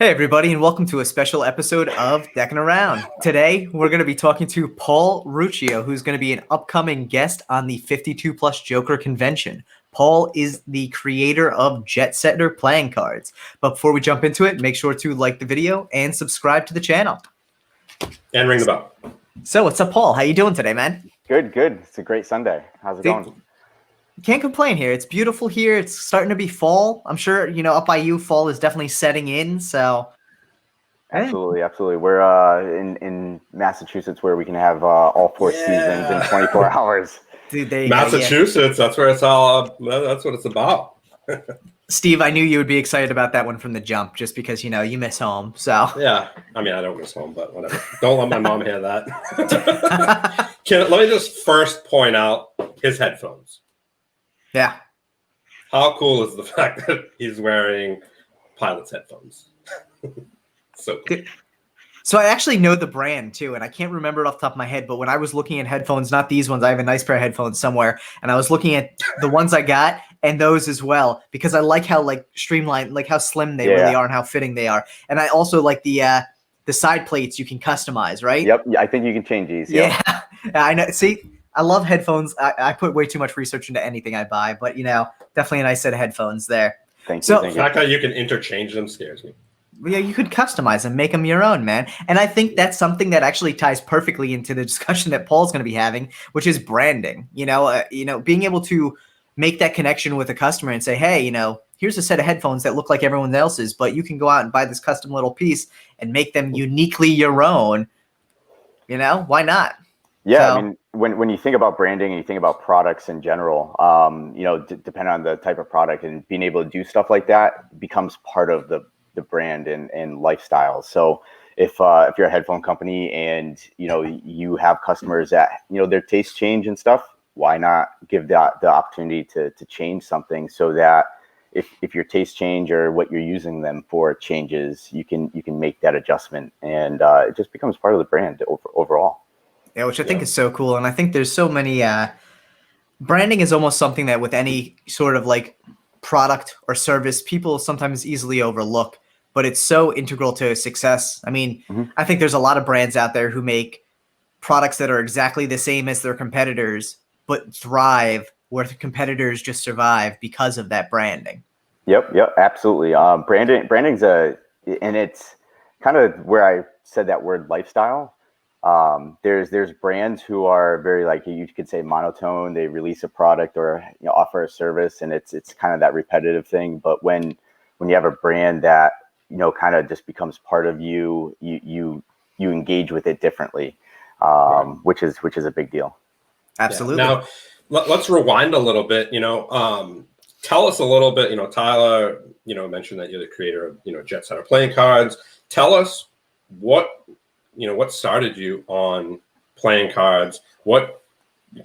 Hey everybody, and welcome to a special episode of Deckin Around. Today, we're going to be talking to Paul Ruccio, who's going to be an upcoming guest on the 52 Plus Joker convention. Paul is the creator of Jetsetter Playing Cards. But before we jump into it, make sure to like the video and subscribe to the channel. And ring the bell. So, what's up, Paul? How you doing today, man? Good. It's a great Sunday. How's it going? Can't complain here. It's beautiful here. It's starting to be fall. I'm sure, up by you, fall is definitely setting in. So, absolutely. We're in Massachusetts, where we can have all four seasons in 24 hours. Dude, there you Massachusetts, go, that's where it's all. That's what it's about. Steve, I knew you would be excited about that one from the jump, just because you miss home. So yeah, I mean, I don't miss home, but whatever. Don't let my mom hear that. Let me just first point out his headphones. Yeah. How cool is the fact that he's wearing Pilot's headphones? So cool. So I actually know the brand too, and I can't remember it off the top of my head, but when I was looking at headphones, not these ones, I have a nice pair of headphones somewhere, and I was looking at the ones I got and those as well, because I like how streamlined, how slim they really are and how fitting they are. And I also like the side plates you can customize, right? Yep. I think you can change these. Yep. Yeah. I know. See, I love headphones. I put way too much research into anything I buy, but definitely a nice set of headphones there. Thank you. The fact that you can interchange them scares me. Yeah, you could customize them, make them your own, man. And I think that's something that actually ties perfectly into the discussion that Paul's going to be having, which is branding. Being able to make that connection with a customer and say, hey, here's a set of headphones that look like everyone else's, but you can go out and buy this custom little piece and make them uniquely your own. Why not? Yeah, so, I mean, when you think about branding and you think about products in general, depending on the type of product, and being able to do stuff like that becomes part of the brand and lifestyle. So if you're a headphone company and you have customers that their tastes change and stuff, why not give the opportunity to change something, so that if your tastes change or what you're using them for changes, you can make that adjustment, and it just becomes part of the brand overall. Yeah, which I think is so cool. And I think there's so many branding is almost something that with any sort of product or service, people sometimes easily overlook, but it's so integral to success. I mean, I think there's a lot of brands out there who make products that are exactly the same as their competitors, but thrive where the competitors just survive because of that branding. Yep, absolutely. Branding's and it's kind of where I said that word lifestyle. There's brands who are very, you could say, monotone. They release a product or offer a service, and it's kind of that repetitive thing. But when you have a brand that kind of just becomes part of you engage with it differently, right, which is a big deal. Absolutely. Yeah. Now let's rewind a little bit. Tell us a little bit. Tyler, mentioned that you're the creator of Jetsetter Playing Cards. Tell us what started you on playing cards? What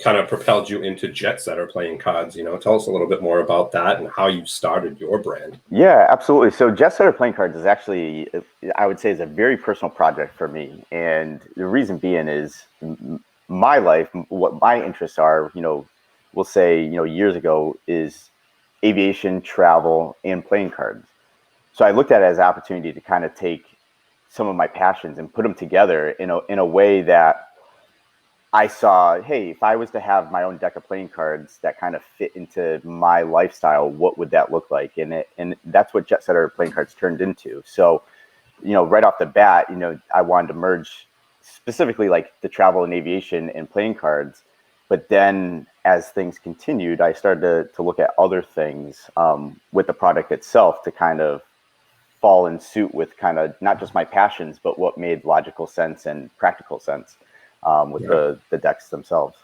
kind of propelled you into Jetsetter Playing Cards? Tell us a little bit more about that and how you started your brand. Yeah, absolutely. So Jetsetter Playing Cards is actually, I would say, is a very personal project for me. And the reason being is my life, what my interests are, we'll say, years ago, is aviation, travel, and playing cards. So I looked at it as an opportunity to kind of take some of my passions and put them together in a way that I saw, hey, if I was to have my own deck of playing cards that kind of fit into my lifestyle, what would that look like? And that's what Jetsetter Playing Cards turned into. So, right off the bat, I wanted to merge specifically the travel and aviation and playing cards. But then as things continued, I started to look at other things with the product itself to kind of fall in suit with kind of not just my passions, but what made logical sense and practical sense with the decks themselves.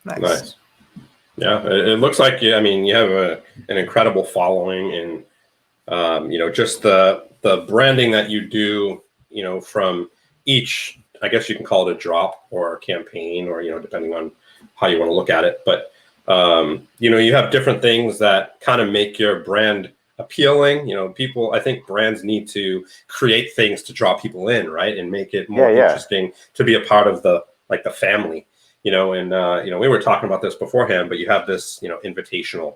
Nice. Yeah, it looks like you have an incredible following, and just the branding that you do, from each, I guess you can call it a drop or a campaign, or depending on how you want to look at it. But you have different things that kind of make your brand appealing. I think brands need to create things to draw people in, right, and make it more interesting to be a part of the family. We were talking about this beforehand, but you have this Invitational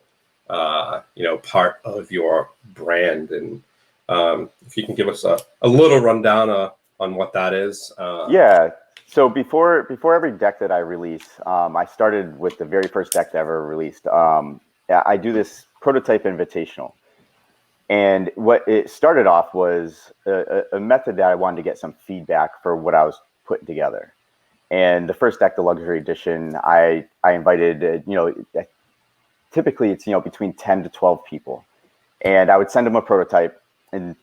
part of your brand, and If you can give us a little rundown on what that is. Yeah. So before every deck that I release, I started with the very first deck that I ever released. I do this prototype invitational. And what it started off was a method that I wanted to get some feedback for what I was putting together. And the first deck, the luxury edition, I invited, typically it's, between 10 to 12 people. And I would send them a prototype, and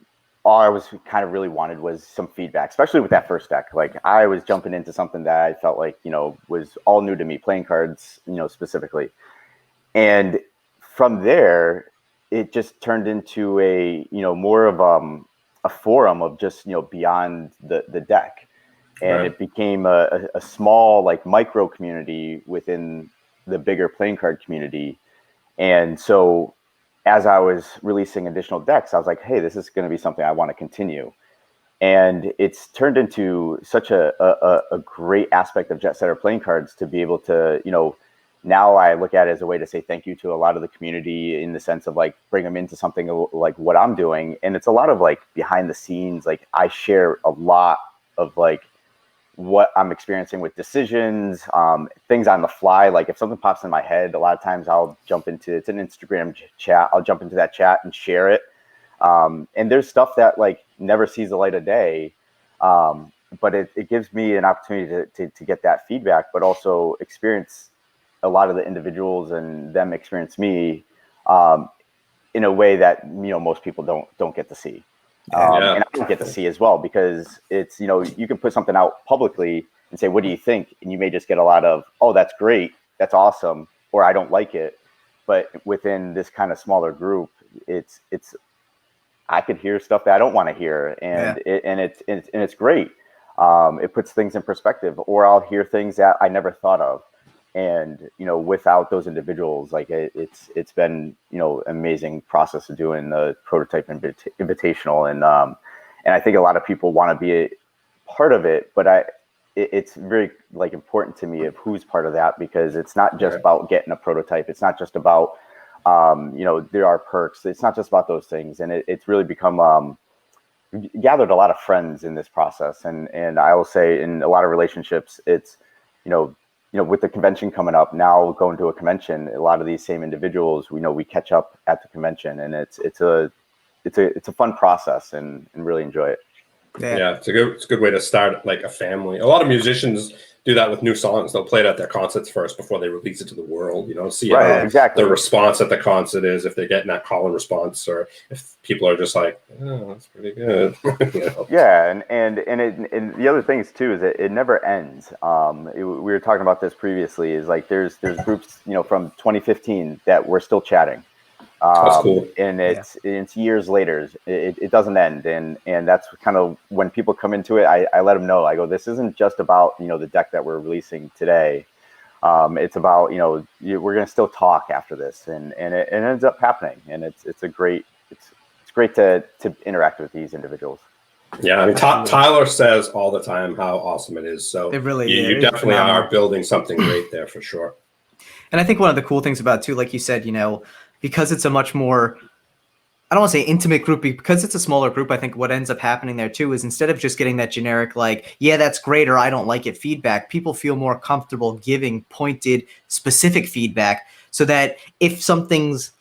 all I was kind of really wanted was some feedback, especially with that first deck. Like, I was jumping into something that I felt like, was all new to me, playing cards, specifically. And from there, it just turned into a, more of a forum of just, beyond the deck. And Right. it became a small, like, micro community within the bigger playing card community. And so as I was releasing additional decks, I was like, hey, this is going to be something I want to continue. And it's turned into such a great aspect of Jetsetter Playing Cards to be able to, now I look at it as a way to say thank you to a lot of the community, in the sense of, like, bring them into something like what I'm doing. And it's a lot of, like, behind the scenes. Like, I share a lot of, like, what I'm experiencing with decisions, things on the fly. Like, if something pops in my head, a lot of times I'll jump into, it's an Instagram chat, I'll jump into that chat and share it. And there's stuff that, like, never sees the light of day. But it gives me an opportunity to get that feedback, but also experience a lot of the individuals and them experience me in a way that, most people don't get to see. And I don't get to see as well, because it's, you can put something out publicly and say, what do you think? And you may just get a lot of, oh, that's great, that's awesome, or I don't like it. But within this kind of smaller group, it's I could hear stuff that I don't want to hear, and it's great. It puts things in perspective, or I'll hear things that I never thought of. And, without those individuals, like, it's been, amazing process of doing the prototype invitational. And I think a lot of people want to be a part of it, but it's very, like, important to me of who's part of that, because it's not just about getting a prototype. It's not just about, there are perks. It's not just about those things. And it's really become, gathered a lot of friends in this process. And I will say, in a lot of relationships, it's, with the convention coming up now, going to a convention, a lot of these same individuals, we catch up at the convention, and it's a fun process, and really enjoy it. Yeah, it's a good way to start, like, a family. A lot of musicians do that with new songs. They'll play it at their concerts first before they release it to the world. See how the response at the concert is, if they're getting that call and response, or if people are just like, oh, that's pretty good. Yeah, and the other things too is that it never ends. We were talking about this previously. Is like there's groups from 2015 that we're still chatting. That's cool. And it's years later. It doesn't end, and that's kind of when people come into it. I let them know. I go, this isn't just about the deck that we're releasing today. It's about we're gonna still talk after this, and it ends up happening, and it's great to interact with these individuals. Yeah, I mean, Tyler says all the time how awesome it is. So it really you definitely are building something great there, for sure. And I think one of the cool things about it too, like you said, because it's a much more, I don't want to say intimate group, because it's a smaller group, I think what ends up happening there too is, instead of just getting that generic, like, yeah, that's great, or I don't like it feedback, people feel more comfortable giving pointed, specific feedback, so that if something's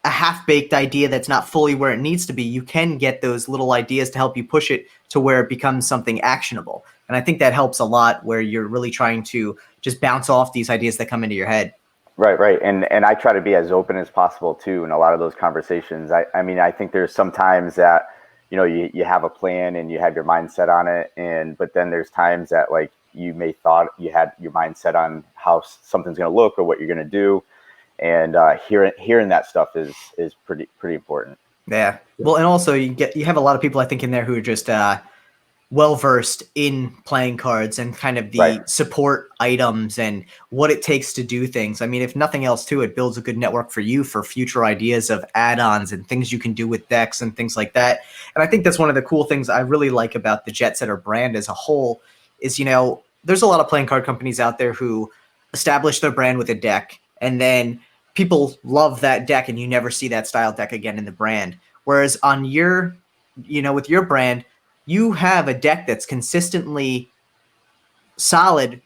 a half-baked idea that's not fully where it needs to be, you can get those little ideas to help you push it to where it becomes something actionable. And I think that helps a lot, where you're really trying to just bounce off these ideas that come into your head. Right. And I try to be as open as possible too in a lot of those conversations. I mean, I think there's some times that, you have a plan and you have your mind set on it. But then there's times that, like, you may thought you had your mind set on how something's going to look or what you're going to do. And hearing that stuff is pretty important. Yeah. Well, and also you have a lot of people, I think, in there who are just well-versed in playing cards and kind of the support items and what it takes to do things. I mean, if nothing else too, it builds a good network for you for future ideas of add-ons and things you can do with decks and things like that. And I think that's one of the cool things I really like about the Jetsetter brand as a whole is, there's a lot of playing card companies out there who establish their brand with a deck, and then people love that deck and you never see that style deck again in the brand. Whereas on your with your brand, you have a deck that's consistently solid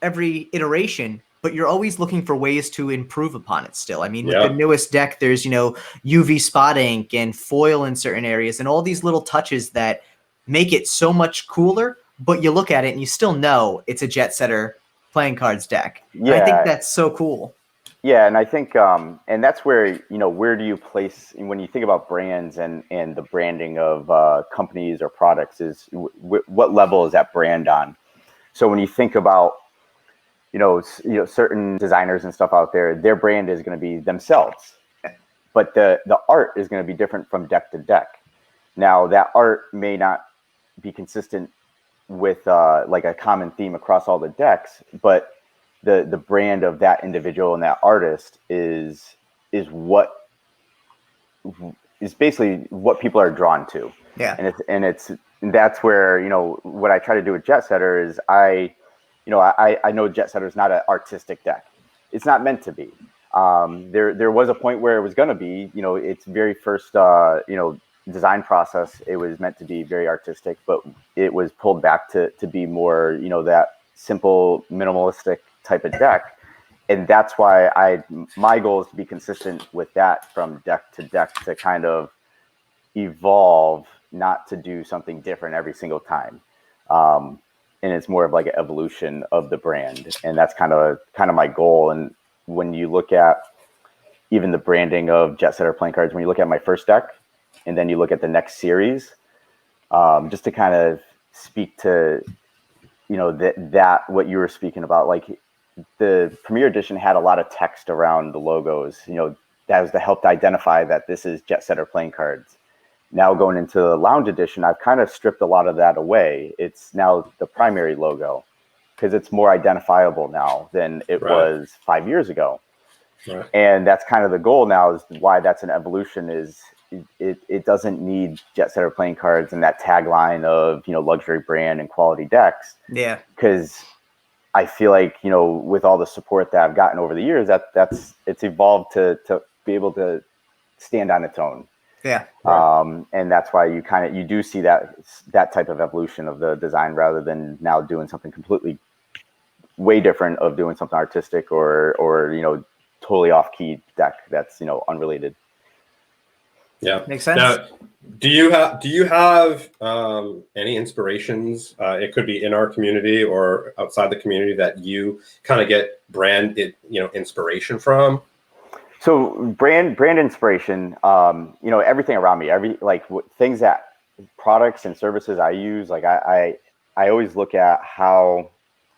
every iteration, but you're always looking for ways to improve upon it still. I mean, with the newest deck, there's, UV spot ink and foil in certain areas and all these little touches that make it so much cooler, but you look at it and you still know it's a Jetsetter Playing Cards deck. Yeah. And I think that's so cool. Yeah, and I think, and that's where, where do you place, when you think about brands and the branding of companies or products, is what level is that brand on? So when you think about, certain designers and stuff out there, their brand is going to be themselves, but the art is going to be different from deck to deck. Now, that art may not be consistent with like a common theme across all the decks, but the brand of that individual and that artist is basically what people are drawn to. Yeah. And that's where, what I try to do with Jetsetter is I know Jetsetter is not an artistic deck. It's not meant to be. There was a point where it was going to be, its very first, design process, it was meant to be very artistic, but it was pulled back to be more, that simple, minimalistic type of deck. And that's why my goal is to be consistent with that from deck to deck, to kind of evolve, not to do something different every single time. And it's more of like an evolution of the brand. And that's kind of my goal. And when you look at even the branding of Jetsetter Playing Cards, when you look at my first deck, and then you look at the next series, just to kind of speak to, that what you were speaking about, like the Premier Edition had a lot of text around the logos, that was to help to identify that this is Jetsetter Playing Cards. Now going into the Lounge Edition, I've kind of stripped a lot of that away. It's now the primary logo because it's more identifiable now than it was 5 years ago. Right. And that's kind of the goal now, is why that's an evolution, is it doesn't need Jetsetter Playing Cards and that tagline of, luxury brand and quality decks. Yeah. Because I feel like, with all the support that I've gotten over the years, it's evolved to be able to stand on its own. Yeah. And that's why you do see that type of evolution of the design, rather than now doing something completely way different, of doing something artistic or totally off key deck that's, unrelated. Yeah, makes sense. Now, do you have any inspirations? It could be in our community or outside the community that you kind of get brand inspiration from. So brand inspiration, everything around me, things that products and services I use, like I always look at how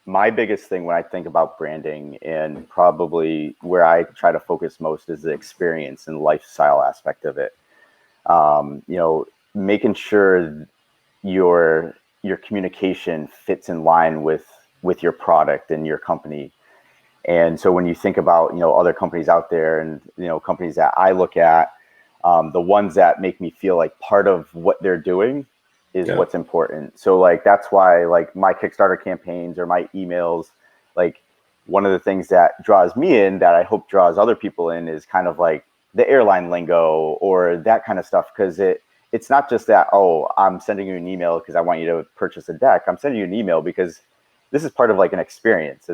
my biggest thing when I think about branding, and probably where I try to focus most, is the experience and lifestyle aspect of it. Making sure your communication fits in line with your product and your company. And so when you think about, other companies out there, and, companies that I look at, the ones that make me feel like part of what they're doing is what's important. So like, that's why, like, my Kickstarter campaigns or my emails, like, one of the things that draws me in, that I hope draws other people in, is kind of like the airline lingo or that kind of stuff. Cause it's not just that, oh, I'm sending you an email because I want you to purchase a deck. I'm sending you an email because this is part of like an experience.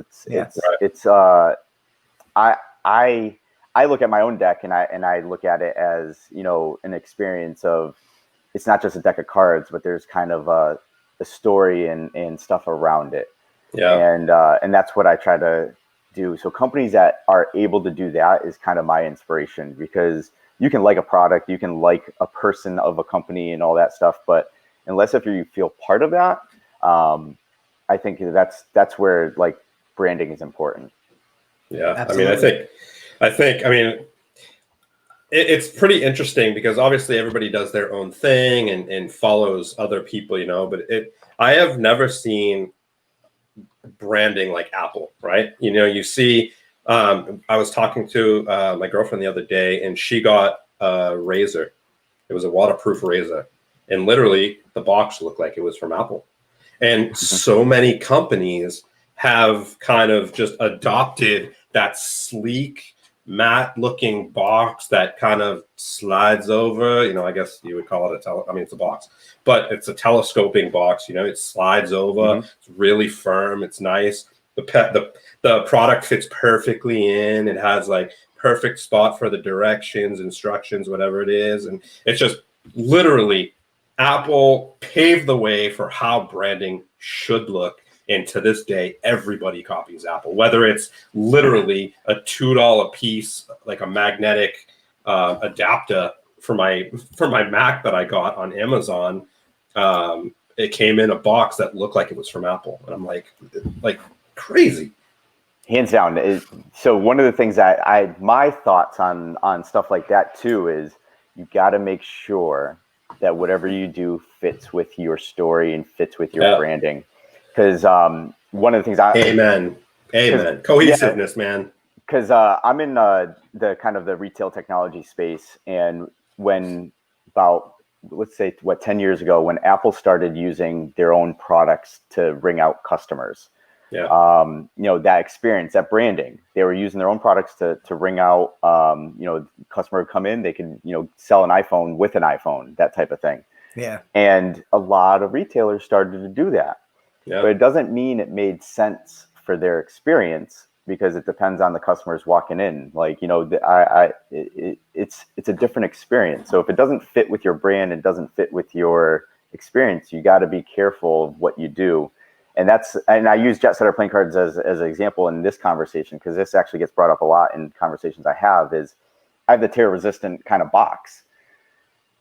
I look at my own deck and I look at it as, an experience of, it's not just a deck of cards, but there's kind of a story and stuff around it. Yeah. And that's what I try to do. So companies that are able to do that is kind of my inspiration, because you can like a product, you can like a person of a company and all that stuff, but unless if you feel part of that, I think that's where like branding is important. Yeah. Absolutely. I think, it's pretty interesting, because obviously everybody does their own thing and follows other people, but I have never seen branding like Apple, right? You see, I was talking to my girlfriend the other day, and she got a razor. It was a waterproof razor, and literally the box looked like it was from Apple. And so many companies have kind of just adopted that sleek, matte looking box that kind of slides over. I guess you would call it it's a box, but it's a telescoping box. It slides over. Mhm. It's really firm. It's nice. The product fits perfectly in. It has like perfect spot for the directions, instructions, whatever it is. And it's just literally Apple paved the way for how branding should look. And to this day, everybody copies Apple, whether it's literally a $2 piece, like a magnetic adapter for my Mac that I got on Amazon. It came in a box that looked like it was from Apple. And I'm like crazy. Hands down. So one of the things that my thoughts on stuff like that too is you got to make sure that whatever you do fits with your story and fits with your branding. Because one of the things Amen. Cohesiveness, man. Because I'm in the kind of the retail technology space, and when about, let's say, 10 years ago, when Apple started using their own products to ring out customers, that experience, that branding, they were using their own products to ring out, customer would come in, they could, sell an iPhone with an iPhone, that type of thing. Yeah. And a lot of retailers started to do that. Yeah. But it doesn't mean it made sense for their experience, because it depends on the customers walking in. Like, it's a different experience. So if it doesn't fit with your brand and doesn't fit with your experience, you got to be careful of what you do. And I use Jetsetter Playing Cards as an example in this conversation, because this actually gets brought up a lot in conversations I have. Is I have the tear resistant kind of box.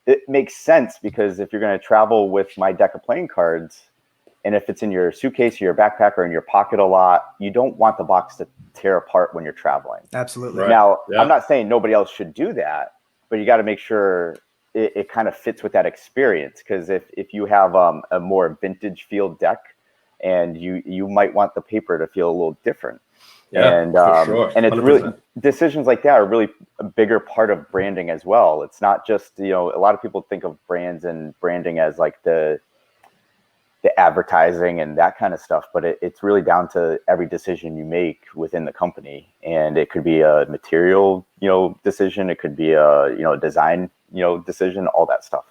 It makes sense because if you're going to travel with my deck of playing cards, and if it's in your suitcase or your backpack or in your pocket a lot, you don't want the box to tear apart when you're traveling. Absolutely. Right. Now, I'm not saying nobody else should do that, but you got to make sure it kind of fits with that experience. Because if you have a more vintage feel deck, and you might want the paper to feel a little different. Yeah, and for sure. And it's 100%. really, decisions like that are really a bigger part of branding as well. It's not just, a lot of people think of brands and branding as like the advertising and that kind of stuff, but it's really down to every decision you make within the company. And it could be a material, decision. It could be a design, decision, all that stuff.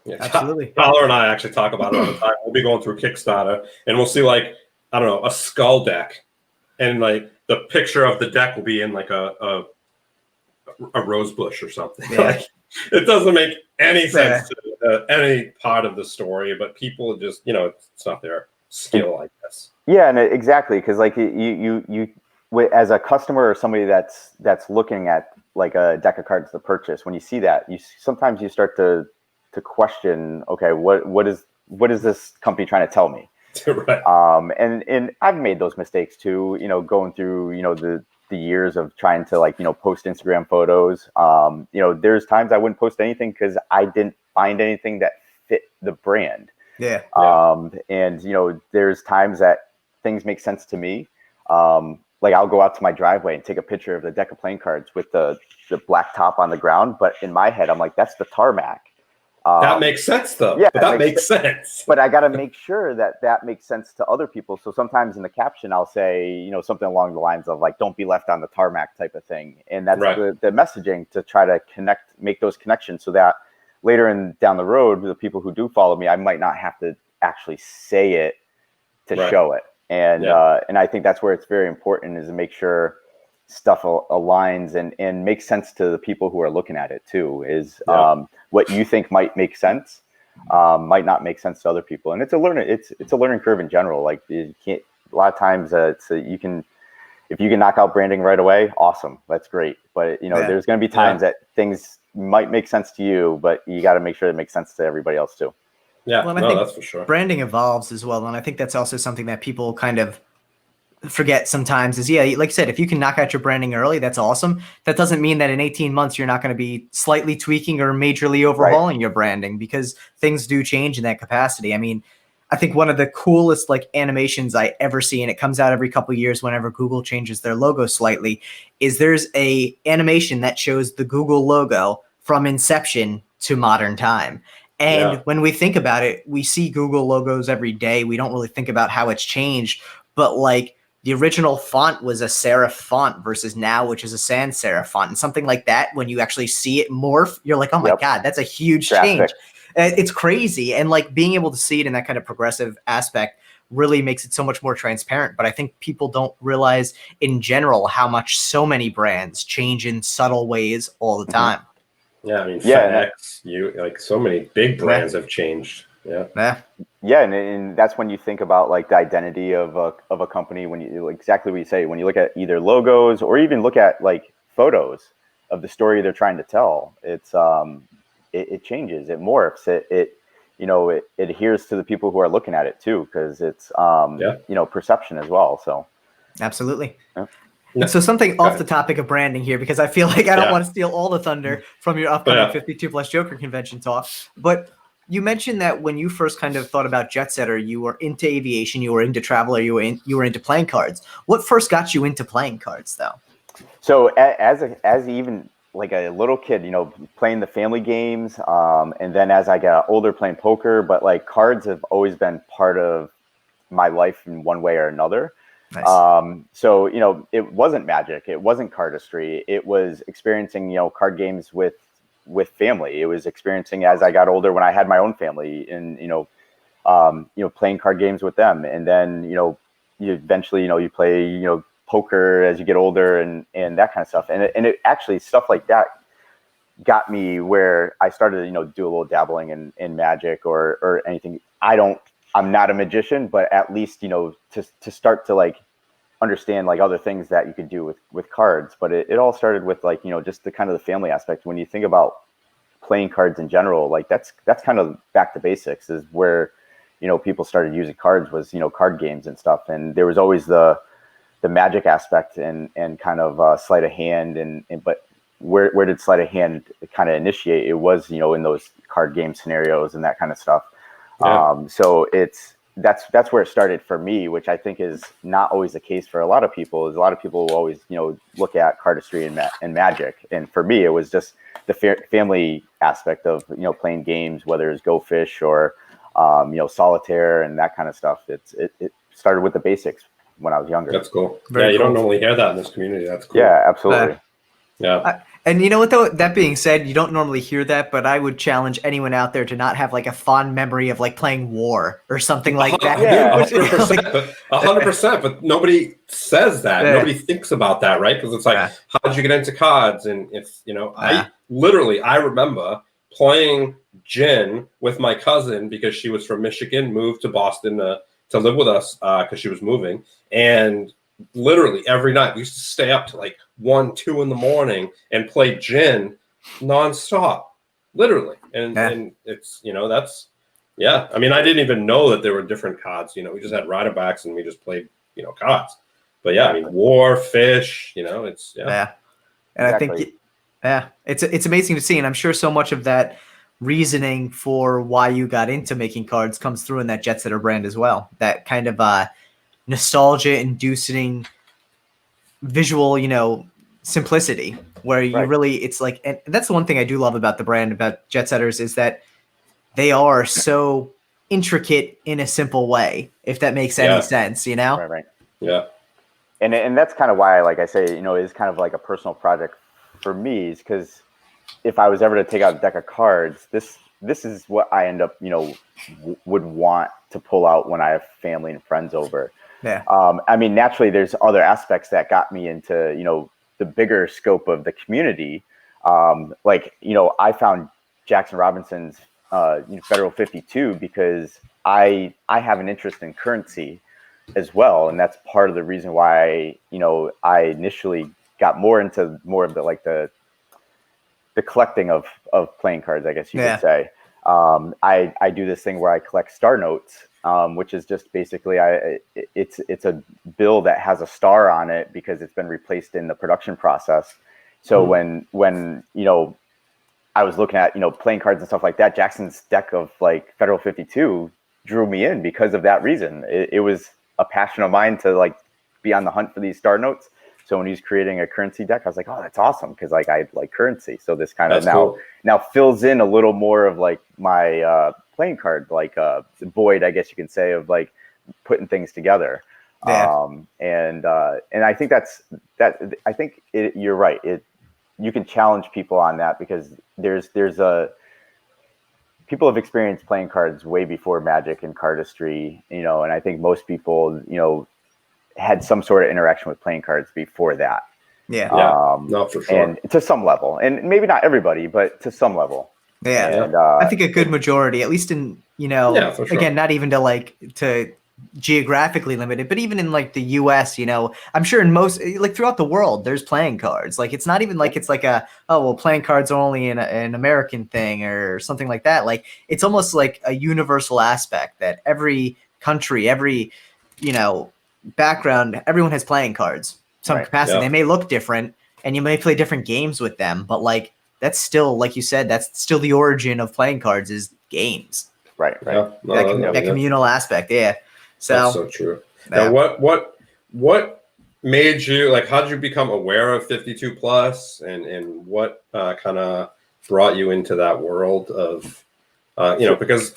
Yeah, Absolutely. Tyler and I actually talk about it all the time. We'll be going through Kickstarter and we'll see like, I don't know, a skull deck, and like the picture of the deck will be in like a rose bush or something. Yeah. Like, it doesn't make any sense to any part of the story, but people just, it's not their skill, I guess. Yeah, and exactly, because like you as a customer or somebody that's looking at like a deck of cards to purchase, when you see that, sometimes you start to question, okay, what is this company trying to tell me? Right. And I've made those mistakes too, going through, the years of trying to post Instagram photos. There's times I wouldn't post anything because I didn't find anything that fit the brand. Yeah. And there's times that things make sense to me. Like I'll go out to my driveway and take a picture of the deck of playing cards with the black top on the ground, but in my head I'm like, that's the tarmac. That makes sense though. Yeah, but that makes sense. But I got to make sure that makes sense to other people. So sometimes in the caption, I'll say, something along the lines of like, don't be left on the tarmac type of thing. And that's right. the messaging to try to make those connections so that later down the road, the people who do follow me, I might not have to actually say it to right. show it. And, and I think that's where it's very important, is to make sure stuff aligns and makes sense to the people who are looking at it too. Is what you think might make sense might not make sense to other people, and it's a learning curve in general. Like you can't, a lot of times if you can knock out branding right away, awesome, that's great. But there's going to be times that things might make sense to you, but you got to make sure it makes sense to everybody else too. Yeah, well, I think that's for sure. Branding evolves as well, and I think that's also something that people kind of forget sometimes is, like you said, if you can knock out your branding early, that's awesome. That doesn't mean that in 18 months you're not going to be slightly tweaking or majorly overhauling your branding, because things do change in that capacity. I mean, I think one of the coolest like animations I ever see, and it comes out every couple of years whenever Google changes their logo slightly, is there's a animation that shows the Google logo from inception to modern time. And when we think about it, we see Google logos every day. We don't really think about how it's changed, but like the original font was a serif font versus now, which is a sans serif font. And something like that, when you actually see it morph, you're like, oh my God, that's a huge change. It's crazy. And like being able to see it in that kind of progressive aspect really makes it so much more transparent. But I think people don't realize in general how much so many brands change in subtle ways all the time. Yeah, I mean, FedEx, like so many big brands have changed. Yeah, and that's when you think about like the identity of a company, when you exactly what you say, when you look at either logos or even look at like photos of the story they're trying to tell, it's it changes, it morphs, it adheres to the people who are looking at it too, because it's perception as well. So absolutely. So something off the topic of branding here, because I feel like I don't want to steal all the thunder from your upcoming 52 Plus Joker convention talk, but you mentioned that when you first kind of thought about Jetsetter, you were into aviation, you were into travel, or you were into playing cards. What first got you into playing cards, though? So as even like a little kid, playing the family games, and then as I got older, playing poker, but like cards have always been part of my life in one way or another. Nice. So, it wasn't Magic, it wasn't cardistry, it was experiencing, card games with family. It was experiencing as I got older when I had my own family, and, playing card games with them. And then, you eventually, you play, poker as you get older and that kind of stuff. And it actually, stuff like that got me where I started to, do a little dabbling in Magic or anything. I'm not a magician, but at least, to start to like understand like other things that you could do with cards. But it all started with like, just the kind of the family aspect. When you think about playing cards in general, like that's kind of back to basics, is where, people started using cards was, card games and stuff. And there was always the Magic aspect and kind of sleight of hand. But where did sleight of hand kind of initiate? It was, in those card game scenarios and that kind of stuff. Yeah. So that's where it started for me, which I think is not always the case for a lot of people. Is a lot of people will always, look at cardistry and Magic. And for me, it was just the family aspect of, playing games, whether it's Go Fish or, solitaire and that kind of stuff. It started with the basics when I was younger. That's cool. You don't normally hear that in this community. That's cool. Yeah, absolutely. And you know what, though? That being said, you don't normally hear that, but I would challenge anyone out there to not have like a fond memory of like playing War or something like that. Yeah, 100%. 100%. But nobody says that. Yeah. Nobody thinks about that, right? Because it's like, how did you get into cards? And it's, I remember playing gin with my cousin because she was from Michigan, moved to Boston to live with us because she was moving. And literally every night we used to stay up to like 1, 2 in the morning and play gin nonstop, literally. And it's, that's, I mean, I didn't even know that there were different cards, we just had rider backs and we just played, cards. But I mean, War, Fish, it's, And exactly. I think, it's amazing to see. And I'm sure so much of that reasoning for why you got into making cards comes through in that Jetsetter brand as well. That kind of, nostalgia-inducing visual, simplicity, where you really, it's like, and that's the one thing I do love about the brand, about Jetsetters, is that they are so intricate in a simple way, if that makes any sense, Right. Yeah. And that's kind of why, like I say, it's kind of like a personal project for me, is because if I was ever to take out a deck of cards, this is what I end up, would want to pull out when I have family and friends over. Yeah. I mean, naturally, there's other aspects that got me into, the bigger scope of the community. I found Jackson Robinson's Federal 52 because I have an interest in currency as well, and that's part of the reason why I initially got more of the collecting of playing cards, I guess you could say. I do this thing where I collect star notes, which is just basically it's a bill that has a star on it because it's been replaced in the production process. So when I was looking at playing cards and stuff like that, Jackson's deck of like Federal 52 drew me in because of that reason. It was a passion of mine to like be on the hunt for these star notes. So when he's creating a currency deck, I was like, oh, that's awesome, because like I like currency. So this kind of now fills in a little more of like my playing card, like void, I guess you can say, of like putting things together. Yeah. And I think you're right. You can challenge people on that because people have experienced playing cards way before Magic and cardistry, and I think most people, had some sort of interaction with playing cards before that. Yeah. Yeah. No, for sure. And to some level, and maybe not everybody, but to some level. Yeah. And, I think a good majority, at least in, Yeah, for sure. again, not even to geographically limited, but even in like the US, I'm sure in most, like throughout the world, there's playing cards. Like, it's not even like it's like playing cards are only an American thing or something like that. Like, it's almost like a universal aspect that every country, every, background, everyone has playing cards, some Right. capacity. Yeah. They may look different and you may play different games with them, but like, that's still, like you said, that's still the origin of playing cards is games. Right. Yeah. No, That communal aspect. Yeah. That's so true. Yeah. Now, what made you, like, how did you become aware of 52 plus, and what kind of brought you into that world of, because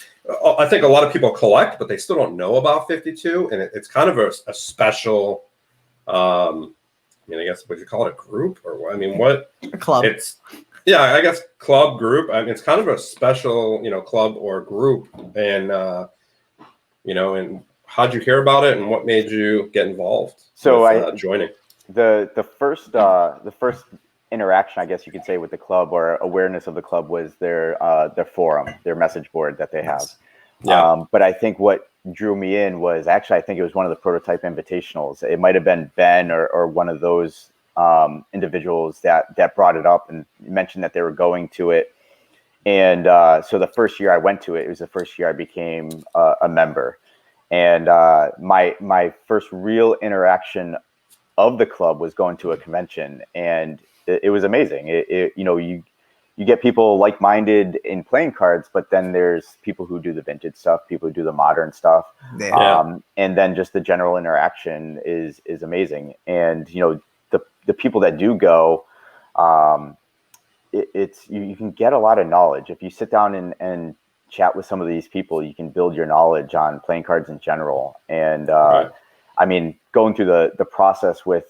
I think a lot of people collect, but they still don't know about 52, and it's kind of a special, I guess, would you call it a group or what? I mean, what? A club. I guess club group. I mean, it's kind of a special, club or group, and and how'd you hear about it, and what made you get involved? With, joining the first interaction, I guess you could say, with the club or awareness of the club was their forum, their message board that they have. Yeah. But I think what drew me in was actually, I think it was one of the prototype invitationals. It might have been Ben or one of those individuals that brought it up and mentioned that they were going to it. And so the first year I went to it, it was the first year I became a member. And my first real interaction of the club was going to a convention, and it was amazing. You get people like-minded in playing cards, but then there's people who do the vintage stuff, people who do the modern stuff. Yeah. And then just the general interaction is amazing. And, the people that do go, you can get a lot of knowledge. If you sit down and chat with some of these people, you can build your knowledge on playing cards in general. And, Right. I mean, going through the process with,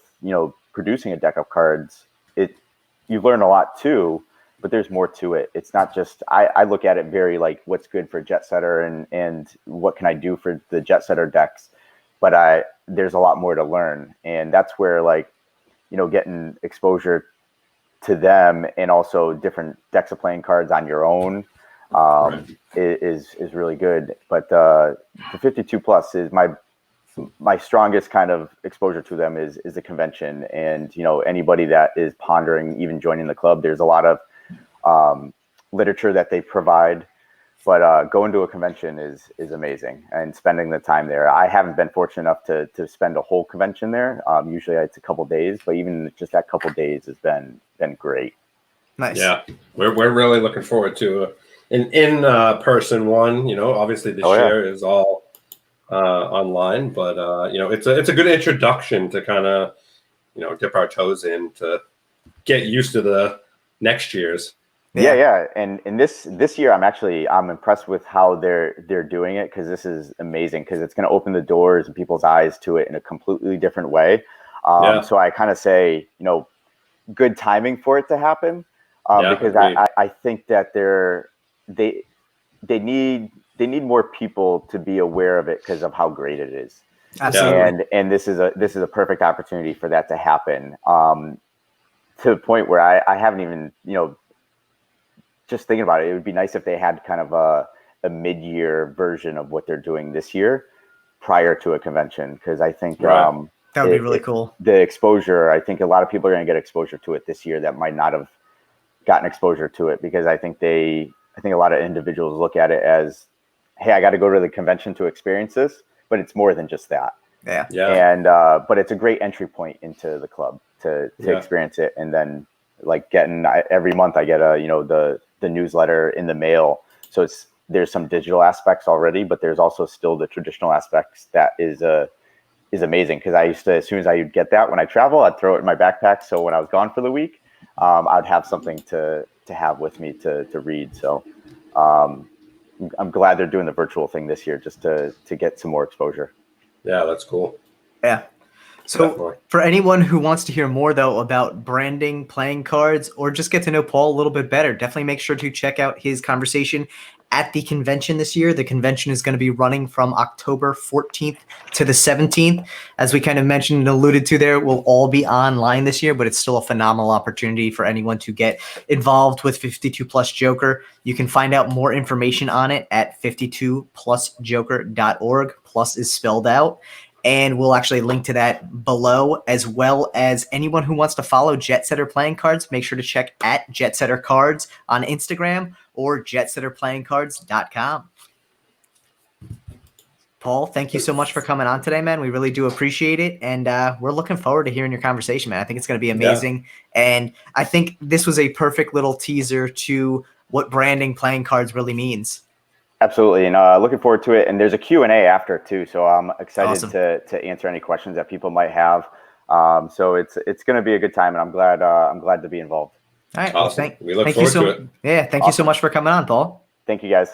producing a deck of cards, you learn a lot too, but there's more to it. It's not just, I look at it very like what's good for Jetsetter and what can I do for the Jetsetter decks, but there's a lot more to learn. And that's where, like, getting exposure to them and also different decks of playing cards on your own is really good. But the 52 plus is my strongest kind of exposure to them is the convention. And, anybody that is pondering even joining the club, there's a lot of literature that they provide, but going to a convention is amazing, and spending the time there. I haven't been fortunate enough to spend a whole convention there. Usually it's a couple days, but even just that couple days has been great. Nice. Yeah, we're really looking forward to an in-person one. Obviously this year is all online, but it's a good introduction to kind of dip our toes in to get used to the next year's. Yeah. And this year I'm impressed with how they're doing it, because this is amazing, because it's going to open the doors and people's eyes to it in a completely different way. So I kind of say, good timing for it to happen, because I think that they need more people to be aware of it because of how great it is. Absolutely. And this is a perfect opportunity for that to happen, to the point where I haven't even, just thinking about it, it would be nice if they had kind of a mid-year version of what they're doing this year prior to a convention, because I think that would be really cool. The exposure, I think a lot of people are going to get exposure to it this year that might not have gotten exposure to it, because I think a lot of individuals look at it as, hey, I got to go to the convention to experience this, but it's more than just that. Yeah. And but it's a great entry point into the club to experience it. And then, like, every month I get the newsletter in the mail, so there's some digital aspects already, but there's also still the traditional aspects that is amazing, because I used to, as soon as I would get that when I travel, I'd throw it in my backpack, so when I was gone for the week, I'd have something to have with me to read. So I'm glad they're doing the virtual thing this year, just to get some more exposure. Yeah, that's cool. Yeah. So Definitely. for anyone who wants to hear more though about branding, playing cards, or just get to know Paul a little bit better, definitely make sure to check out his conversation at the convention this year. The convention is going to be running from October 14th to the 17th. As we kind of mentioned and alluded to there, we'll all be online this year, but it's still a phenomenal opportunity for anyone to get involved with 52 Plus Joker. You can find out more information on it at 52plusjoker.org. Plus is spelled out. And we'll actually link to that below, as well as anyone who wants to follow Jetsetter Playing Cards. Make sure to check at Jetsetter Cards on Instagram or jetsetterplayingcards.com. Paul, thank you so much for coming on today, man. We really do appreciate it. And we're looking forward to hearing your conversation, man. I think it's going to be amazing. Yeah. And I think this was a perfect little teaser to what branding playing cards really means. Absolutely, and looking forward to it. And there's a Q&A after too, so I'm excited Awesome. to answer any questions that people might have. So it's going to be a good time, and I'm glad to be involved. All right, awesome. Well, we look forward to it. Yeah, thank you so much for coming on, Paul. Thank you, guys.